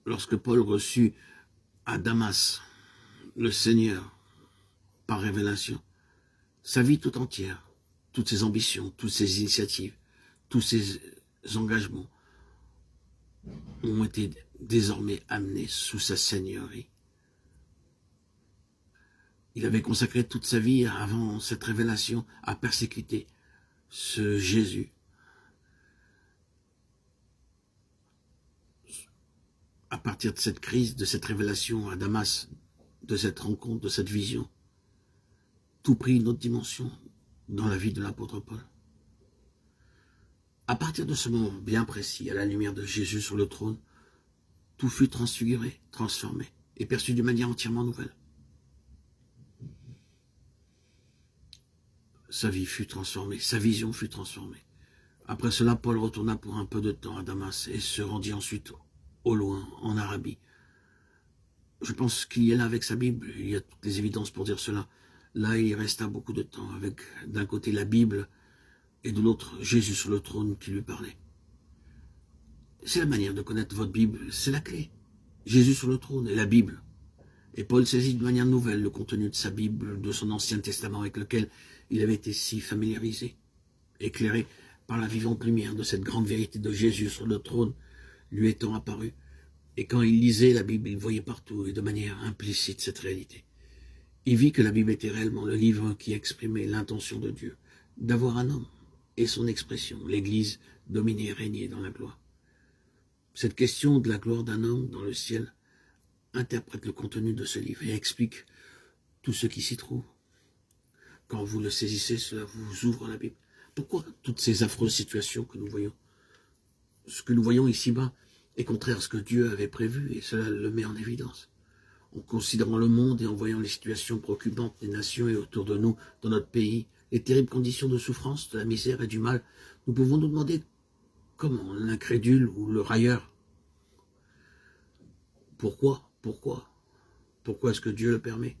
lorsque Paul reçut à Damas le Seigneur par révélation, sa vie tout entière, toutes ses ambitions, toutes ses initiatives, tous ses engagements ont été désormais amenés sous sa seigneurie. Il avait consacré toute sa vie avant cette révélation à persécuter ce Jésus. À partir de cette crise, de cette révélation à Damas, de cette rencontre, de cette vision, tout prit une autre dimension dans la vie de l'apôtre Paul. À partir de ce moment bien précis, à la lumière de Jésus sur le trône, tout fut transfiguré, transformé et perçu d'une manière entièrement nouvelle. Sa vie fut transformée, sa vision fut transformée. Après cela, Paul retourna pour un peu de temps à Damas et se rendit ensuite au loin, en Arabie. Je pense qu'il y est là avec sa Bible, il y a toutes les évidences pour dire cela. Là, il resta beaucoup de temps avec, d'un côté, la Bible et de l'autre, Jésus sur le trône qui lui parlait. C'est la manière de connaître votre Bible, c'est la clé. Jésus sur le trône et la Bible. Et Paul saisit de manière nouvelle le contenu de sa Bible, de son Ancien Testament avec lequel il avait été si familiarisé, éclairé par la vivante lumière de cette grande vérité de Jésus sur le trône lui étant apparu. Et quand il lisait la Bible, il voyait partout et de manière implicite cette réalité. Il vit que la Bible était réellement le livre qui exprimait l'intention de Dieu d'avoir un homme et son expression, l'Église dominer et régner dans la gloire. Cette question de la gloire d'un homme dans le ciel interprète le contenu de ce livre et explique tout ce qui s'y trouve. Quand vous le saisissez, cela vous ouvre la Bible. Pourquoi toutes ces affreuses situations que nous voyons? Ce que nous voyons ici-bas est contraire à ce que Dieu avait prévu et cela le met en évidence. En considérant le monde et en voyant les situations préoccupantes des nations et autour de nous, dans notre pays, les terribles conditions de souffrance, de la misère et du mal, nous pouvons nous demander comment l'incrédule ou le railleur. Pourquoi est-ce que Dieu le permet?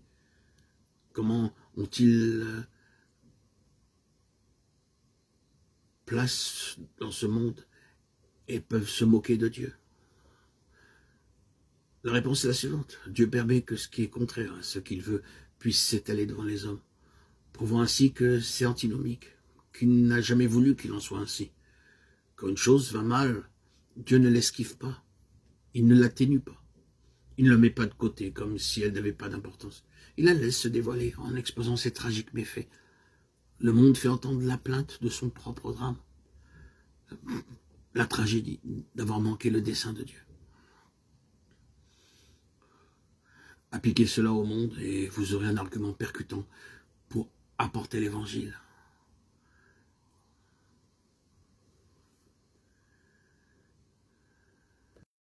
Comment ont-ils place dans ce monde et peuvent se moquer de Dieu? La réponse est la suivante. Dieu permet que ce qui est contraire à ce qu'il veut puisse s'étaler devant les hommes, prouvant ainsi que c'est antinomique, qu'il n'a jamais voulu qu'il en soit ainsi. Quand une chose va mal, Dieu ne l'esquive pas, il ne l'atténue pas, il ne la met pas de côté comme si elle n'avait pas d'importance. Il la laisse se dévoiler en exposant ses tragiques méfaits. Le monde fait entendre la plainte de son propre drame, la tragédie d'avoir manqué le dessein de Dieu. Appliquez cela au monde et vous aurez un argument percutant pour apporter l'évangile.